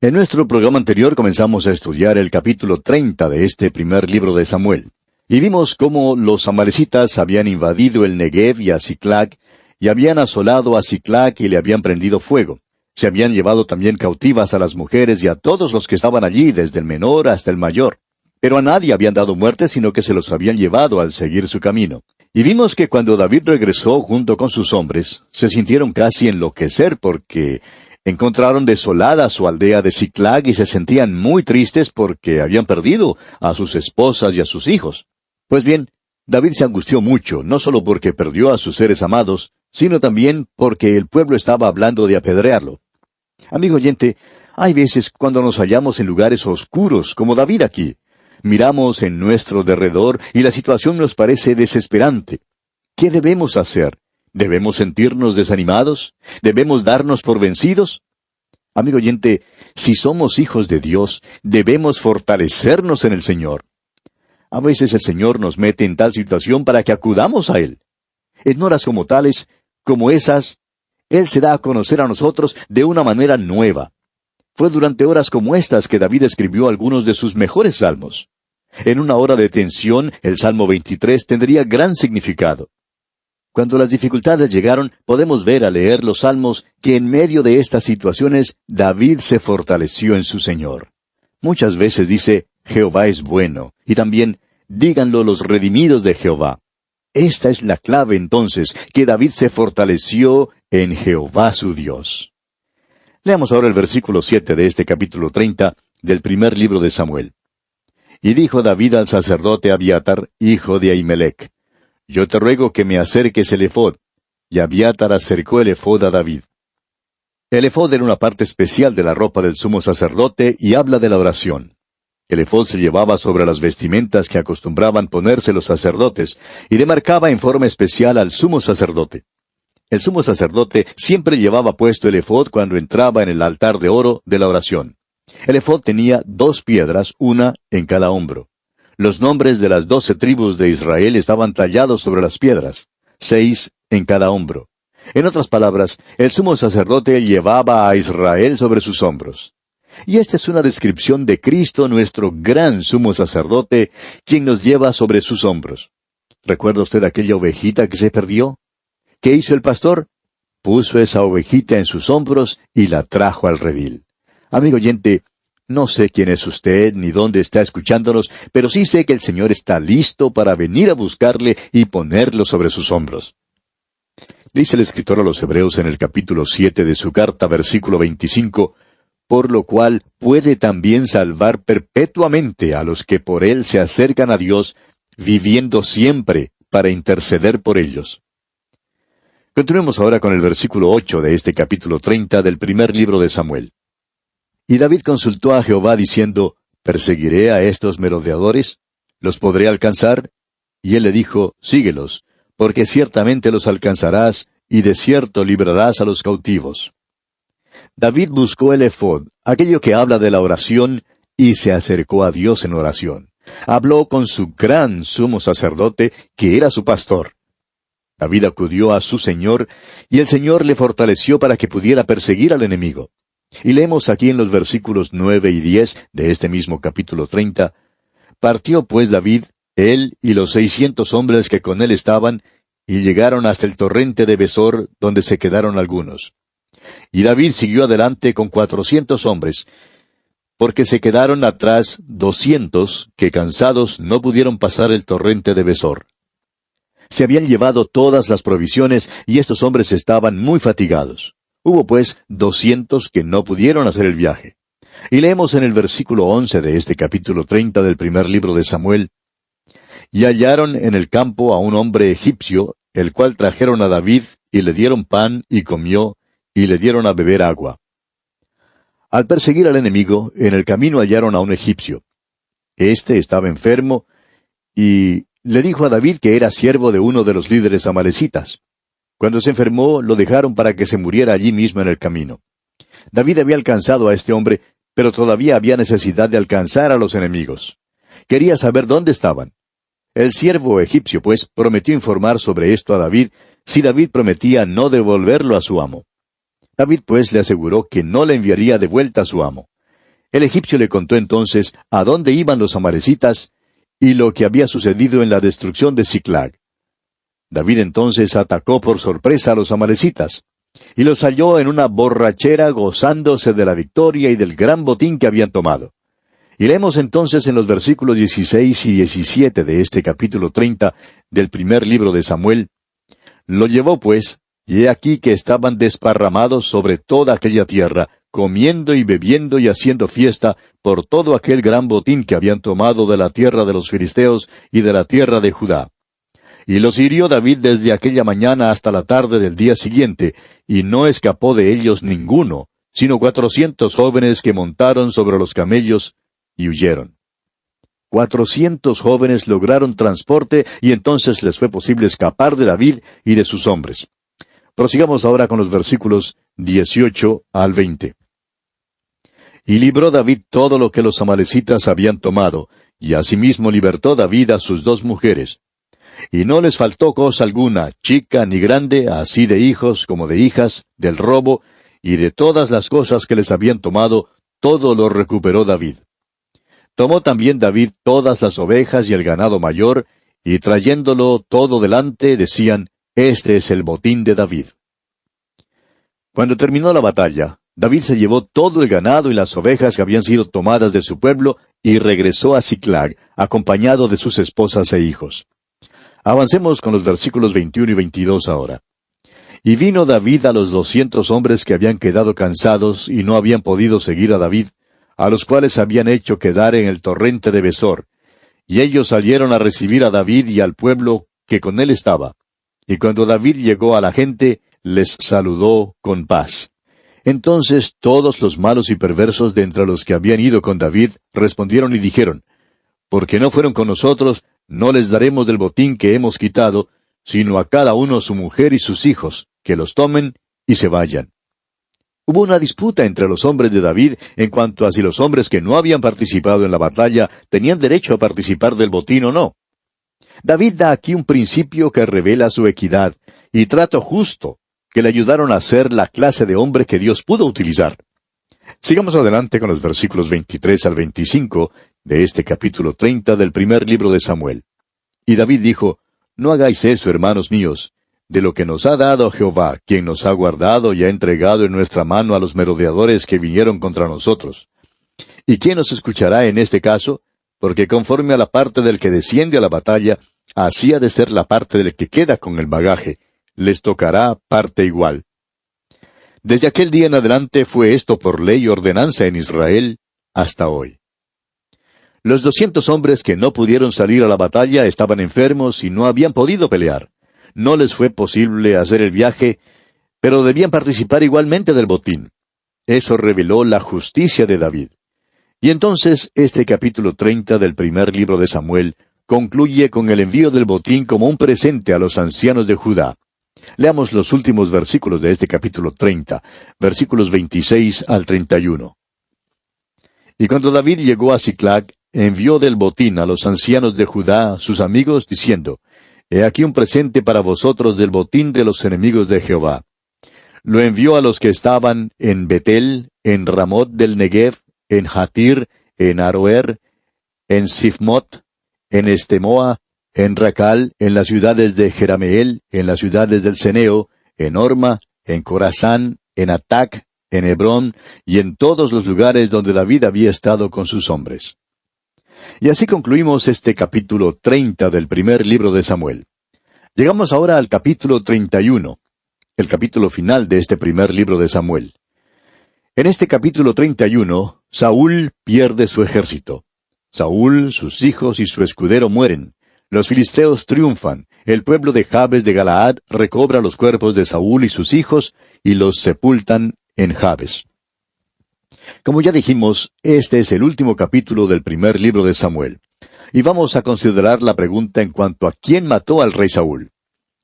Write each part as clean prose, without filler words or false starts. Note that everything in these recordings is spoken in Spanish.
En nuestro programa anterior comenzamos a estudiar el capítulo 30 de este primer libro de Samuel. Y vimos cómo los amalecitas habían invadido el Negev y a Siclag, y habían asolado a Siclag y le habían prendido fuego. Se habían llevado también cautivas a las mujeres y a todos los que estaban allí, desde el menor hasta el mayor. Pero a nadie habían dado muerte, sino que se los habían llevado al seguir su camino. Y vimos que cuando David regresó junto con sus hombres, se sintieron casi enloquecer porque encontraron desolada su aldea de Siclag y se sentían muy tristes porque habían perdido a sus esposas y a sus hijos. Pues bien, David se angustió mucho, no solo porque perdió a sus seres amados, sino también porque el pueblo estaba hablando de apedrearlo. Amigo oyente, hay veces cuando nos hallamos en lugares oscuros, como David aquí. Miramos en nuestro derredor y la situación nos parece desesperante. ¿Qué debemos hacer? ¿Debemos sentirnos desanimados? ¿Debemos darnos por vencidos? Amigo oyente, si somos hijos de Dios, debemos fortalecernos en el Señor. A veces el Señor nos mete en tal situación para que acudamos a Él. En horas como tales, como esas, Él se da a conocer a nosotros de una manera nueva. Fue durante horas como estas que David escribió algunos de sus mejores salmos. En una hora de tensión, el Salmo 23 tendría gran significado. Cuando las dificultades llegaron, podemos ver al leer los salmos que en medio de estas situaciones David se fortaleció en su Señor. Muchas veces dice, Jehová es bueno, y también, díganlo los redimidos de Jehová. Esta es la clave entonces, que David se fortaleció en Jehová su Dios. Leamos ahora el versículo 7 de este capítulo 30 del primer libro de Samuel. Y dijo David al sacerdote Abiatar, hijo de Ahimelech, yo te ruego que me acerques el efod. Y Abiatar acercó el efod a David. El efod era una parte especial de la ropa del sumo sacerdote y habla de la oración. El efod se llevaba sobre las vestimentas que acostumbraban ponerse los sacerdotes, y le marcaba en forma especial al sumo sacerdote. El sumo sacerdote siempre llevaba puesto el efod cuando entraba en el altar de oro de la oración. El efod tenía 2 piedras, una en cada hombro. Los nombres de las 12 tribus de Israel estaban tallados sobre las piedras, 6 en cada hombro. En otras palabras, el sumo sacerdote llevaba a Israel sobre sus hombros. Y esta es una descripción de Cristo, nuestro gran sumo sacerdote, quien nos lleva sobre sus hombros. ¿Recuerda usted aquella ovejita que se perdió? ¿Qué hizo el pastor? Puso esa ovejita en sus hombros y la trajo al redil. Amigo oyente, no sé quién es usted ni dónde está escuchándonos, pero sí sé que el Señor está listo para venir a buscarle y ponerlo sobre sus hombros. Dice el escritor a los Hebreos en el capítulo 7 de su carta, versículo 25, por lo cual puede también salvar perpetuamente a los que por él se acercan a Dios, viviendo siempre para interceder por ellos. Continuemos ahora con el versículo 8 de este capítulo 30 del primer libro de Samuel. Y David consultó a Jehová diciendo, ¿perseguiré a estos merodeadores? ¿Los podré alcanzar? Y él le dijo, síguelos, porque ciertamente los alcanzarás, y de cierto librarás a los cautivos. David buscó el efod, aquello que habla de la oración, y se acercó a Dios en oración. Habló con su gran sumo sacerdote, que era su pastor. David acudió a su Señor, y el Señor le fortaleció para que pudiera perseguir al enemigo. Y leemos aquí en los versículos 9 y 10 de este mismo capítulo 30, partió pues David, él y los 600 hombres que con él estaban, y llegaron hasta el torrente de Besor, donde se quedaron algunos. Y David siguió adelante con 400 hombres, porque se quedaron atrás 200, que cansados no pudieron pasar el torrente de Besor. Se habían llevado todas las provisiones, y estos hombres estaban muy fatigados. Hubo pues 200 que no pudieron hacer el viaje. Y leemos en el versículo 11 de este capítulo 30 del primer libro de Samuel, y hallaron en el campo a un hombre egipcio, el cual trajeron a David, y le dieron pan, y comió, y le dieron a beber agua. Al perseguir al enemigo, en el camino hallaron a un egipcio. Este estaba enfermo, y le dijo a David que era siervo de uno de los líderes amalecitas. Cuando se enfermó, lo dejaron para que se muriera allí mismo en el camino. David había alcanzado a este hombre, pero todavía había necesidad de alcanzar a los enemigos. Quería saber dónde estaban. El siervo egipcio, pues, prometió informar sobre esto a David, si David prometía no devolverlo a su amo. David, pues, le aseguró que no le enviaría de vuelta a su amo. El egipcio le contó entonces a dónde iban los amalecitas y lo que había sucedido en la destrucción de Siclag. David entonces atacó por sorpresa a los amalecitas, y los halló en una borrachera gozándose de la victoria y del gran botín que habían tomado. Y leemos entonces en los versículos 16 y 17 de este capítulo 30 del primer libro de Samuel: Lo llevó pues, y he aquí que estaban desparramados sobre toda aquella tierra, comiendo y bebiendo y haciendo fiesta por todo aquel gran botín que habían tomado de la tierra de los filisteos y de la tierra de Judá. Y los hirió David desde aquella mañana hasta la tarde del día siguiente, y no escapó de ellos ninguno, sino 400 jóvenes que montaron sobre los camellos y huyeron. 400 jóvenes lograron transporte y entonces les fue posible escapar de David y de sus hombres. Prosigamos ahora con los versículos 18 al 20. Y libró David todo lo que los amalecitas habían tomado, y asimismo libertó David a sus 2 mujeres. Y no les faltó cosa alguna, chica ni grande, así de hijos como de hijas, del robo, y de todas las cosas que les habían tomado, todo lo recuperó David. Tomó también David todas las ovejas y el ganado mayor, y trayéndolo todo delante, decían: Este es el botín de David. Cuando terminó la batalla, David se llevó todo el ganado y las ovejas que habían sido tomadas de su pueblo, y regresó a Siclag, acompañado de sus esposas e hijos. Avancemos con los versículos 21 y 22 ahora. Y vino David a los 200 hombres que habían quedado cansados y no habían podido seguir a David, a los cuales habían hecho quedar en el torrente de Besor. Y ellos salieron a recibir a David y al pueblo que con él estaba. Y cuando David llegó a la gente, les saludó con paz. Entonces todos los malos y perversos de entre los que habían ido con David respondieron y dijeron: Porque no fueron con nosotros, no les daremos del botín que hemos quitado, sino a cada uno su mujer y sus hijos, que los tomen y se vayan. Hubo una disputa entre los hombres de David en cuanto a si los hombres que no habían participado en la batalla tenían derecho a participar del botín o no. David da aquí un principio que revela su equidad y trato justo, que le ayudaron a ser la clase de hombre que Dios pudo utilizar. Sigamos adelante con los versículos 23 al 25 de este capítulo 30 del primer libro de Samuel. Y David dijo: No hagáis eso, hermanos míos. De lo que nos ha dado Jehová, quien nos ha guardado y ha entregado en nuestra mano a los merodeadores que vinieron contra nosotros. ¿Y quién nos escuchará en este caso? Porque conforme a la parte del que desciende a la batalla, así ha de ser la parte del que queda con el bagaje. Les tocará parte igual. Desde aquel día en adelante fue esto por ley y ordenanza en Israel hasta hoy. Los 200 hombres que no pudieron salir a la batalla estaban enfermos y no habían podido pelear. No les fue posible hacer el viaje, pero debían participar igualmente del botín. Eso reveló la justicia de David. Y entonces este capítulo 30 del primer libro de Samuel concluye con el envío del botín como un presente a los ancianos de Judá. Leamos los últimos versículos de este capítulo 30, versículos 26 al 31. Y cuando David llegó a Siclag, envió del botín a los ancianos de Judá, sus amigos, diciendo: He aquí un presente para vosotros del botín de los enemigos de Jehová. Lo envió a los que estaban en Betel, en Ramot del Negev, en Jatir, en Aroer, en Sifmot, en Estemoa, en Racal, en las ciudades de Jerameel, en las ciudades del Ceneo, en Orma, en Corazán, en Atac, en Hebrón, y en todos los lugares donde David había estado con sus hombres. Y así concluimos este capítulo 30 del primer libro de Samuel. Llegamos ahora al capítulo 31, el capítulo final de este primer libro de Samuel. En este capítulo 31, Saúl pierde su ejército. Saúl, sus hijos y su escudero mueren. Los filisteos triunfan. El pueblo de Jabes de Galaad recobra los cuerpos de Saúl y sus hijos y los sepultan en Jabes. Como ya dijimos, este es el último capítulo del primer libro de Samuel. Y vamos a considerar la pregunta en cuanto a quién mató al rey Saúl.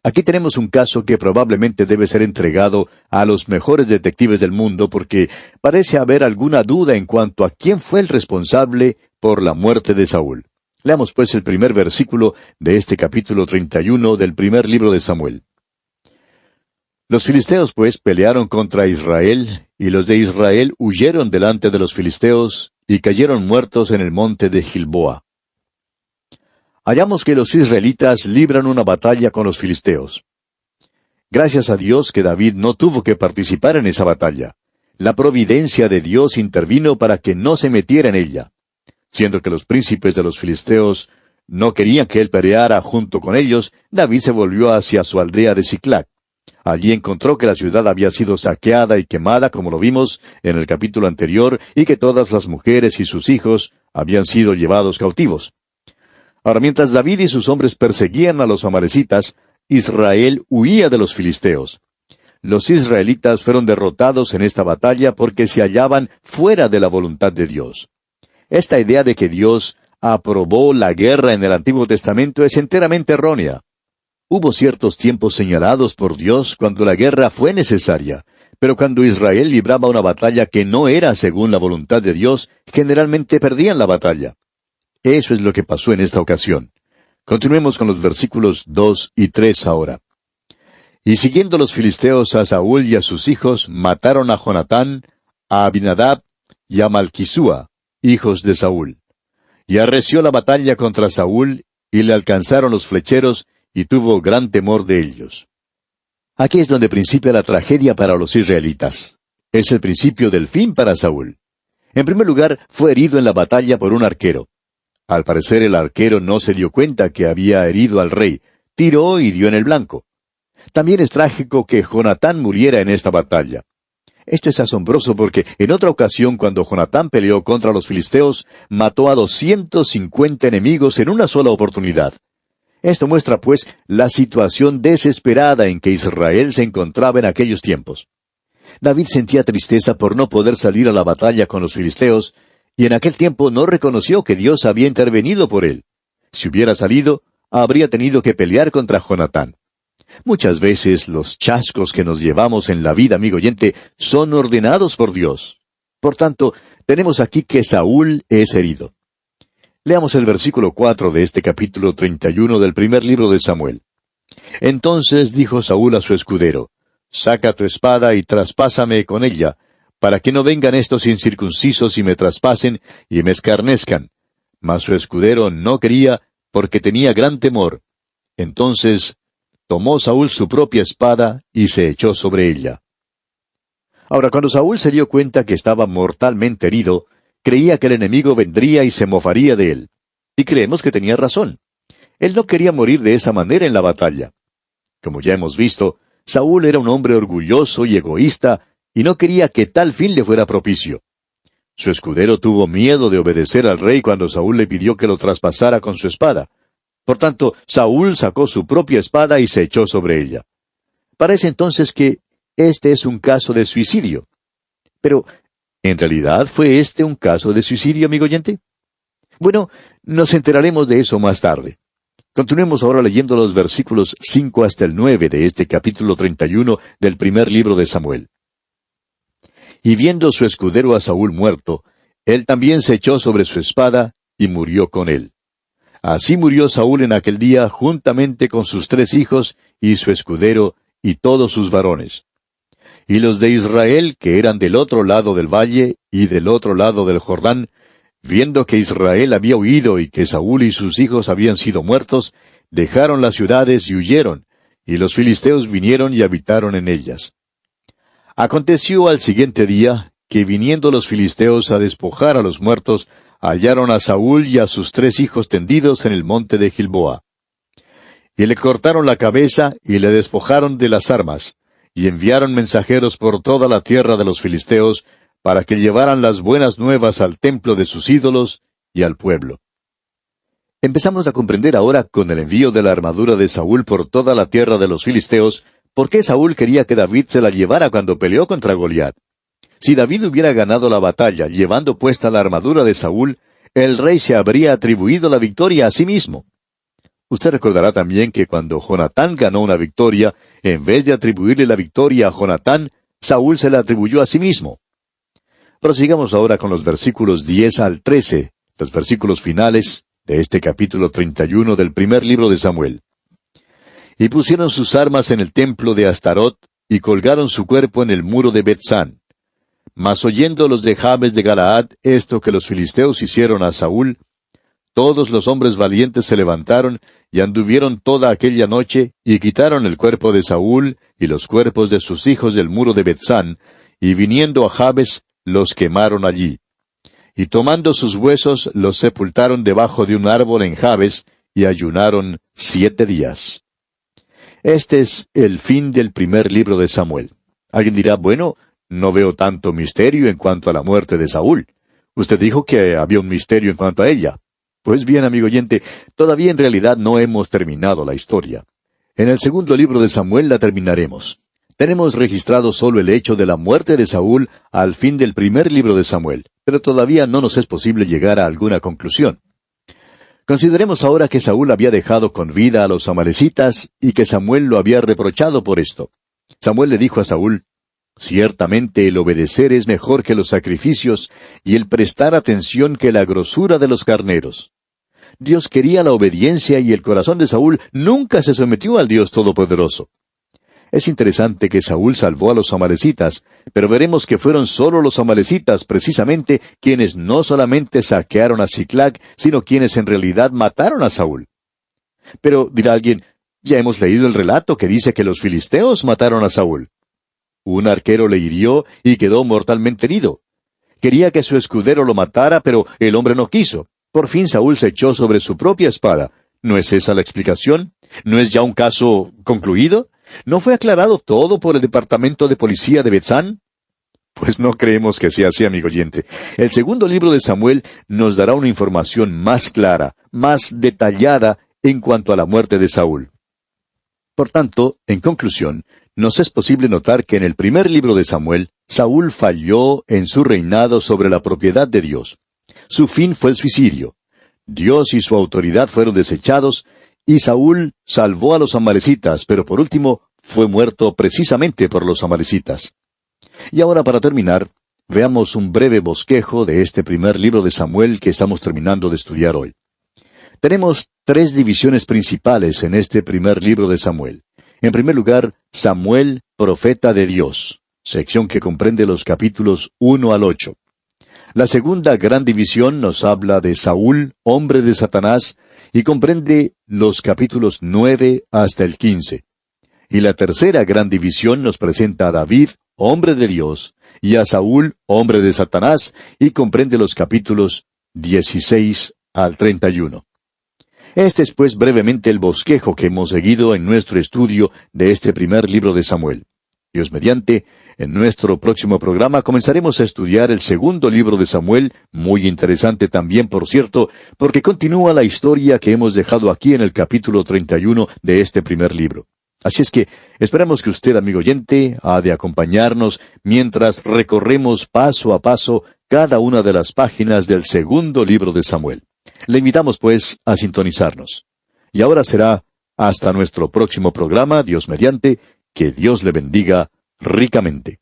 Aquí tenemos un caso que probablemente debe ser entregado a los mejores detectives del mundo porque parece haber alguna duda en cuanto a quién fue el responsable por la muerte de Saúl. Leamos pues el primer versículo de este capítulo 31 del primer libro de Samuel. Los filisteos pues pelearon contra Israel, y los de Israel huyeron delante de los filisteos, y cayeron muertos en el monte de Gilboa. Hallamos que los israelitas libran una batalla con los filisteos. Gracias a Dios que David no tuvo que participar en esa batalla. La providencia de Dios intervino para que no se metiera en ella. Siendo que los príncipes de los filisteos no querían que él peleara junto con ellos, David se volvió hacia su aldea de Siclag. Allí encontró que la ciudad había sido saqueada y quemada, como lo vimos en el capítulo anterior, y que todas las mujeres y sus hijos habían sido llevados cautivos. Ahora, mientras David y sus hombres perseguían a los amalecitas, Israel huía de los filisteos. Los israelitas fueron derrotados en esta batalla porque se hallaban fuera de la voluntad de Dios. Esta idea de que Dios aprobó la guerra en el Antiguo Testamento es enteramente errónea. Hubo ciertos tiempos señalados por Dios cuando la guerra fue necesaria, pero cuando Israel libraba una batalla que no era según la voluntad de Dios, generalmente perdían la batalla. Eso es lo que pasó en esta ocasión. Continuemos con los versículos 2 y 3 ahora. Y siguiendo los filisteos a Saúl y a sus hijos, mataron a Jonatán, a Abinadab y a Malquisúa, hijos de Saúl. Y arreció la batalla contra Saúl, y le alcanzaron los flecheros, y tuvo gran temor de ellos. Aquí es donde principia la tragedia para los israelitas. Es el principio del fin para Saúl. En primer lugar, fue herido en la batalla por un arquero. Al parecer el arquero no se dio cuenta que había herido al rey, tiró y dio en el blanco. También es trágico que Jonatán muriera en esta batalla. Esto es asombroso porque en otra ocasión cuando Jonatán peleó contra los filisteos, mató a 250 enemigos en una sola oportunidad. Esto muestra, pues, la situación desesperada en que Israel se encontraba en aquellos tiempos. David sentía tristeza por no poder salir a la batalla con los filisteos, y en aquel tiempo no reconoció que Dios había intervenido por él. Si hubiera salido, habría tenido que pelear contra Jonatán. Muchas veces los chascos que nos llevamos en la vida, amigo oyente, son ordenados por Dios. Por tanto, tenemos aquí que Saúl es herido. Leamos el versículo 4 de este capítulo 31 del primer libro de Samuel. Entonces dijo Saúl a su escudero, «Saca tu espada y traspásame con ella, para que no vengan estos incircuncisos y me traspasen y me escarnezcan». Mas su escudero no quería, porque tenía gran temor. Entonces tomó Saúl su propia espada y se echó sobre ella. Ahora, cuando Saúl se dio cuenta que estaba mortalmente herido, creía que el enemigo vendría y se mofaría de él. Y creemos que tenía razón. Él no quería morir de esa manera en la batalla. Como ya hemos visto, Saúl era un hombre orgulloso y egoísta, y no quería que tal fin le fuera propicio. Su escudero tuvo miedo de obedecer al rey cuando Saúl le pidió que lo traspasara con su espada. Por tanto, Saúl sacó su propia espada y se echó sobre ella. Parece entonces que este es un caso de suicidio. Pero, ¿en realidad fue este un caso de suicidio, amigo oyente? Bueno, nos enteraremos de eso más tarde. Continuemos ahora leyendo los versículos 5 hasta el 9 de este capítulo 31 del primer libro de Samuel. Y viendo su escudero a Saúl muerto, él también se echó sobre su espada y murió con él. Así murió Saúl en aquel día juntamente con sus 3 hijos y su escudero y todos sus varones. Y los de Israel, que eran del otro lado del valle y del otro lado del Jordán, viendo que Israel había huido y que Saúl y sus hijos habían sido muertos, dejaron las ciudades y huyeron, y los filisteos vinieron y habitaron en ellas. Aconteció al siguiente día, que viniendo los filisteos a despojar a los muertos, hallaron a Saúl y a sus 3 hijos tendidos en el monte de Gilboa. Y le cortaron la cabeza y le despojaron de las armas, y enviaron mensajeros por toda la tierra de los filisteos, para que llevaran las buenas nuevas al templo de sus ídolos y al pueblo. Empezamos a comprender ahora, con el envío de la armadura de Saúl por toda la tierra de los filisteos, por qué Saúl quería que David se la llevara cuando peleó contra Goliat. Si David hubiera ganado la batalla llevando puesta la armadura de Saúl, el rey se habría atribuido la victoria a sí mismo. Usted recordará también que cuando Jonatán ganó una victoria, en vez de atribuirle la victoria a Jonatán, Saúl se la atribuyó a sí mismo. Prosigamos ahora con los versículos 10 al 13, los versículos finales de este capítulo 31 del primer libro de Samuel. Y pusieron sus armas en el templo de Astarot, y colgaron su cuerpo en el muro de Betsán. Mas oyendo los de Jabes de Galaad esto que los filisteos hicieron a Saúl, todos los hombres valientes se levantaron y anduvieron toda aquella noche, y quitaron el cuerpo de Saúl y los cuerpos de sus hijos del muro de Bethsán, y viniendo a Jabes, los quemaron allí. Y tomando sus huesos, los sepultaron debajo de un árbol en Jabes, y ayunaron 7 días. Este es el fin del primer libro de Samuel. Alguien dirá, bueno, no veo tanto misterio en cuanto a la muerte de Saúl. Usted dijo que había un misterio en cuanto a ella. Pues bien, amigo oyente, todavía en realidad no hemos terminado la historia. En el segundo libro de Samuel la terminaremos. Tenemos registrado solo el hecho de la muerte de Saúl al fin del primer libro de Samuel, pero todavía no nos es posible llegar a alguna conclusión. Consideremos ahora que Saúl había dejado con vida a los amalecitas y que Samuel lo había reprochado por esto. Samuel le dijo a Saúl, «Ciertamente el obedecer es mejor que los sacrificios y el prestar atención que la grosura de los carneros». Dios quería la obediencia y el corazón de Saúl nunca se sometió al Dios Todopoderoso. Es interesante que Saúl salvó a los amalecitas, pero veremos que fueron solo los amalecitas, precisamente, quienes no solamente saquearon a Siclag, sino quienes en realidad mataron a Saúl. Pero, dirá alguien, ya hemos leído el relato que dice que los filisteos mataron a Saúl. Un arquero le hirió y quedó mortalmente herido. Quería que su escudero lo matara, pero el hombre no quiso. Por fin Saúl se echó sobre su propia espada. ¿No es esa la explicación? ¿No es ya un caso concluido? ¿No fue aclarado todo por el departamento de policía de Bethsán? Pues no creemos que sea así, amigo oyente. El segundo libro de Samuel nos dará una información más clara, más detallada en cuanto a la muerte de Saúl. Por tanto, en conclusión, nos es posible notar que en el primer libro de Samuel, Saúl falló en su reinado sobre la propiedad de Dios. Su fin fue el suicidio. Dios y su autoridad fueron desechados, y Saúl salvó a los amalecitas, pero por último fue muerto precisamente por los amalecitas. Y ahora, para terminar, veamos un breve bosquejo de este primer libro de Samuel que estamos terminando de estudiar hoy. Tenemos 3 divisiones principales en este primer libro de Samuel. En primer lugar, Samuel, profeta de Dios, sección que comprende los capítulos 1 al 8. La segunda gran división nos habla de Saúl, hombre de Satanás, y comprende los capítulos 9 hasta el 15. Y la tercera gran división nos presenta a David, hombre de Dios, y a Saúl, hombre de Satanás, y comprende los capítulos 16 al 31. Este es pues brevemente el bosquejo que hemos seguido en nuestro estudio de este primer libro de Samuel. Dios mediante, en nuestro próximo programa comenzaremos a estudiar el segundo libro de Samuel, muy interesante también, por cierto, porque continúa la historia que hemos dejado aquí en el capítulo 31 de este primer libro. Así es que esperamos que usted, amigo oyente, ha de acompañarnos mientras recorremos paso a paso cada una de las páginas del segundo libro de Samuel. Le invitamos, pues, a sintonizarnos. Y ahora será hasta nuestro próximo programa, Dios mediante, que Dios le bendiga ricamente.